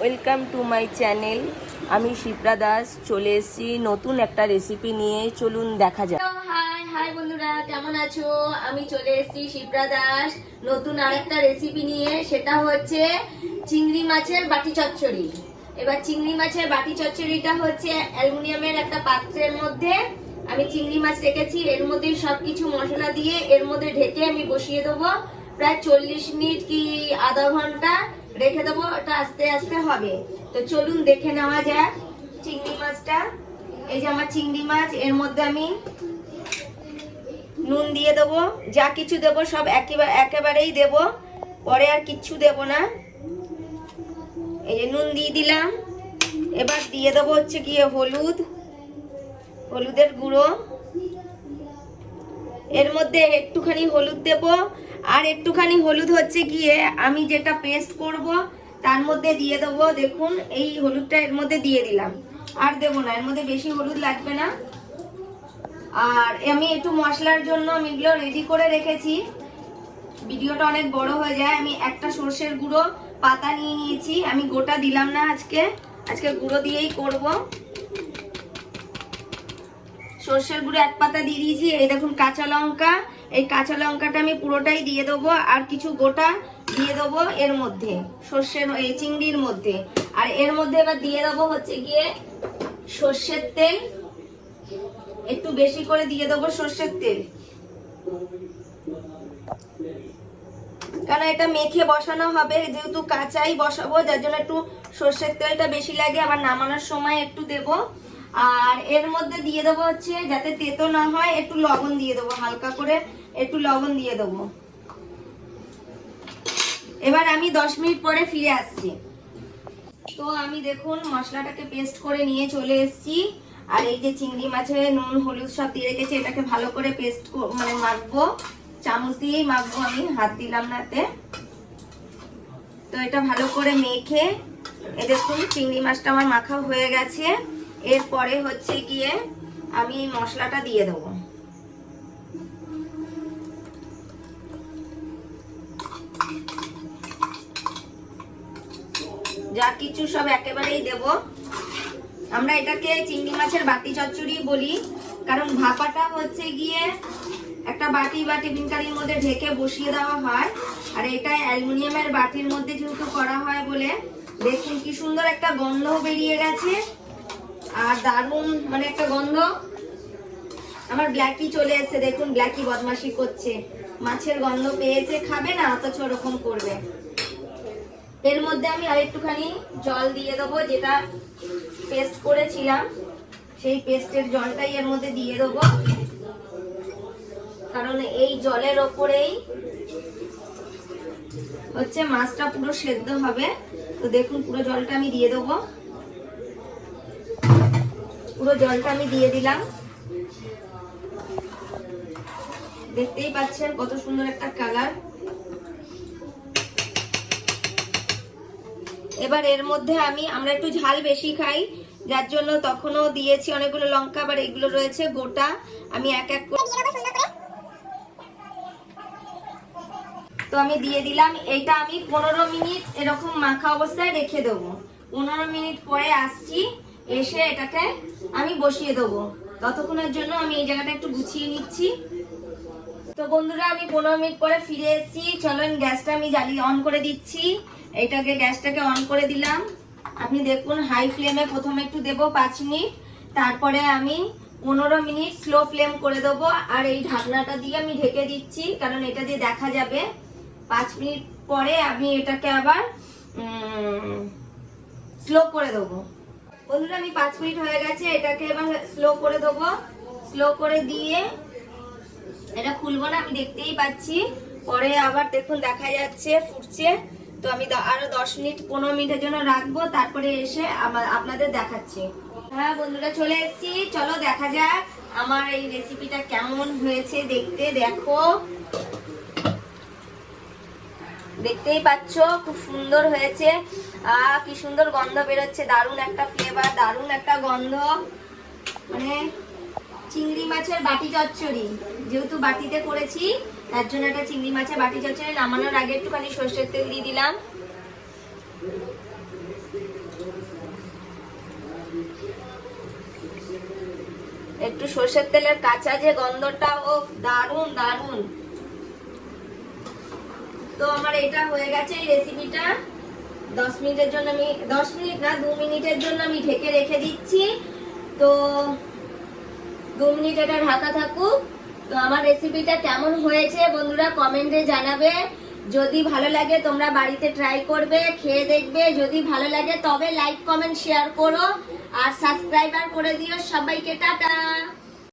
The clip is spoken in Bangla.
Welcome to my channel. আমি শিপ্রা দাস চলে এসেছি নতুন একটা রেসিপি নিয়ে। চলুন দেখা যাক। হাই হাই বন্ধুরা, কেমন আছো? আমি চলে এসেছি শিপ্রা দাস নতুন আরেকটা রেসিপি নিয়ে। সেটা হচ্ছে চিংড়ি মাছের বাটি চচ্চড়ি। এবার চিংড়ি মাছের বাটি চচ্চড়িটা হচ্ছে অ্যালুমিনিয়ামের একটা পাত্রের মধ্যে আমি চিংড়ি মাছ রেখেছি। এর মধ্যে সবকিছু মশলা দিয়ে এর মধ্যে ঢেকে আমি বসিয়ে দেবো। প্রায় 40 মিনিট কি আধা ঘন্টা রেখে দেবো। এটা আস্তে আস্তে হবে। তো চলুন দেখে নেওয়া যাক চিংড়ি মাছটা। এই যে আমার চিংড়ি মাছ, এর মধ্যে আমি নুন দিয়ে দেবো। যা কিছু দেবো সব একেবারেই দেবো, পরে আর কিচ্ছু দেবো না। এই যে নুন দিয়ে দিলাম। এবার দিয়ে দেবো হচ্ছে গিয়ে হলুদের গুঁড়ো। এর মধ্যে একটুখানি হলুদ দেব, আর একটুখানি হলুদ হচ্ছে গিয়ে আমি যেটা পেস্ট করব তার মধ্যে দিয়ে দেবো। দেখুন এই হলুদটা এর মধ্যে দিয়ে দিলাম, আর দেবো না। এর মধ্যে বেশি হলুদ লাগবে না। আর আমি একটু মশলার জন্য আমি এগুলো রেডি করে রেখেছি। ভিডিওটা অনেক বড় হয়ে যায়। আমি একটা সর্ষের গুঁড়ো পাতা নিয়ে নিয়েছি। আমি গোটা দিলাম না, আজকে গুঁড়ো দিয়েই করব। সর্ষের গুঁড়ো এক পাতা দিয়ে দিয়েছি। এই দেখুন কাঁচা লঙ্কা, এই কাঁচা লঙ্কাটা আমি পুরোটাই দিয়ে দেবো, আর কিছু গোটা দিয়ে দেবো এর মধ্যে, এই চিংড়ির মধ্যে। আর এর মধ্যে এবার দিয়ে দেবো হচ্ছে গিয়ে সর্ষের তেল। একটু বেশি করে দিয়ে দেবো সর্ষের তেল, কারণ এটা মেখে বসানো হবে, যেহেতু কাঁচাই বসাবো, যার জন্য একটু সর্ষের তেলটা বেশি লাগে। আবার নামানোর সময় একটু দেবো। আর এর মধ্যে দিয়ে দেবো হচ্ছে, যাতে তেতো না হয়, একটু লবণ দিয়ে দেবো, হালকা করে একটু লবণ দিয়ে দেবো। এবার আমি 10 মিনিট পরে ফিরে আসছি। তো আমি দেখুন মশলাটাকে পেস্ট করে নিয়ে চলে এসেছি। আর এই যে চিংড়ি মাছে নুন হলুদ সব দিয়ে রেখেছি, এটাকে ভালো করে পেস্ট মাখবো। চামচ দিয়েই মাখবো, আমি হাত দিলাম না এতে। তো এটা ভালো করে মেখে, এই দেখুন চিংড়ি মাছটা আমার মাখা হয়ে গেছে। এরপরে হচ্ছে গিয়ে আমি মশলাটা দিয়ে দেবো। যা কিছু সব একেবারেই দেব। আমরা এটাকে চিংড়ি মাছের বাটি চচ্চড়ি বলি, কারণ ভাপাটা হচ্ছে গিয়ে একটা বাটি বা টিফিন কারির মধ্যে ঢেকে বসিয়ে দেওয়া হয়। আর এটা অ্যালুমিনিয়ামের বাটির মধ্যে যেহেতু করা হয় বলে, দেখুন কি সুন্দর একটা গন্ধ বেরিয়ে গেছে, আর দারুণ একটা গন্ধ। আমার ব্ল্যাকি চলে এসেছে, দেখুন ব্ল্যাকি বদমাশি করছে, মাছের গন্ধ পেয়েছে, খাবে না অথচ ওরকম করবে। এর মধ্যে আমি আরেকটুখানি জল দিয়ে দেবো, যেটা পেস্ট করেছিলাম সেই পেস্টের জলটাই এর মধ্যে দিয়ে দেবো, কারণ এই জলের ওপরেই হচ্ছে মাছটা পুরো সেদ্ধ হবে। তো দেখুন পুরো জলটা আমি দিয়ে দেবো, পুরো জলটা আমি দিয়ে দিলাম। দেখতেই পাচ্ছেন কত সুন্দর একটা কালার। এবার এর মধ্যে আমরা একটু ঝাল বেশি খাই, যার জন্য তখনও দিয়েছি অনেকগুলো লঙ্কা। আবার এগুলো রয়েছে গোটা, আমি এক এক করে তো আমি দিয়ে দিলাম। এটা আমি 15 মিনিট এরকম মাখা অবস্থায় রেখে দেবো। 15 মিনিট পরে আসছি, এসে এটাকে আমি বসিয়ে দেবো। ততক্ষণের জন্য আমি এই জায়গাটা একটু গুছিয়ে নিচ্ছি। তো বন্ধুরা, আমি 15 মিনিট পরে ফিরে এসেছি। চলুন গ্যাসটা আমি অন করে দিচ্ছি। গ্যাসটাকে অন করে দিলাম। আপনি দেখুন হাই ফ্লেমে প্রথমে একটু দেবো 5 মিনিট, তারপরে আমি 15 মিনিট স্লো ফ্লেম করে দেবো। আর এই ঢাকনাটা দিয়ে আমি ঢেকে দিচ্ছি, কারণ এটা দিয়ে দেখা যাবে। 5 মিনিট পরে আমি এটাকে আবার স্লো করে দেবো। বন্ধুরা, আমি 5 মিনিট হয়ে গেছে, এটাকে এবার স্লো করে দেবো। স্লো করে দিয়ে এটা খুলবো না, আমি দেখতেই পাচ্ছি। পরে আবার দেখুন দেখা যাচ্ছে ফুটছে। তো আমি আরো 10 মিনিট 15 মিনিটের জন্য রাখবো, তারপরে এসে আপনাদের দেখাচ্ছি। হ্যাঁ বন্ধুরা, চলে এসেছি। চলো দেখা যাক আমার এই রেসিপিটা কেমন হয়েছে দেখতে। দেখো, দেখতেই পাচ্ছ খুব সুন্দর হয়েছে। কি সুন্দর গন্ধ বেরোচ্ছে, দারুণ একটা ফ্লেভার, দারুণ একটা গন্ধ। চিংড়ি মাছের বাটি চচ্চড়ি, যেহেতু বাটিতে করেছি তার জন্য একটা চিংড়ি মাছের বাটি চচ্চড়ি। নামানোর আগে একটুখানি সর্ষের তেল দিয়ে দিলাম। একটু সর্ষের তেলের কাঁচা যে গন্ধটা, ও দারুণ দারুণ। তো আমার এটা হয়ে গেছে এই রেসিপিটা। 10 মিনিটের জন্য আমি 10 মিনিট না 2 মিনিটের জন্য আমি ঢেকে রেখে দিচ্ছি। তো 2 মিনিট এটা ঢাকা থাকুক। তো আমার রেসিপিটা কেমন হয়েছে বন্ধুরা কমেন্টে জানাবে। যদি ভালো লাগে তোমরা বাড়িতে ট্রাই করবে, খেয়ে দেখবে। যদি ভালো লাগে তবে লাইক কমেন্ট শেয়ার করো আর সাবস্ক্রাইবার করে দিও। সবাইকে টাটা।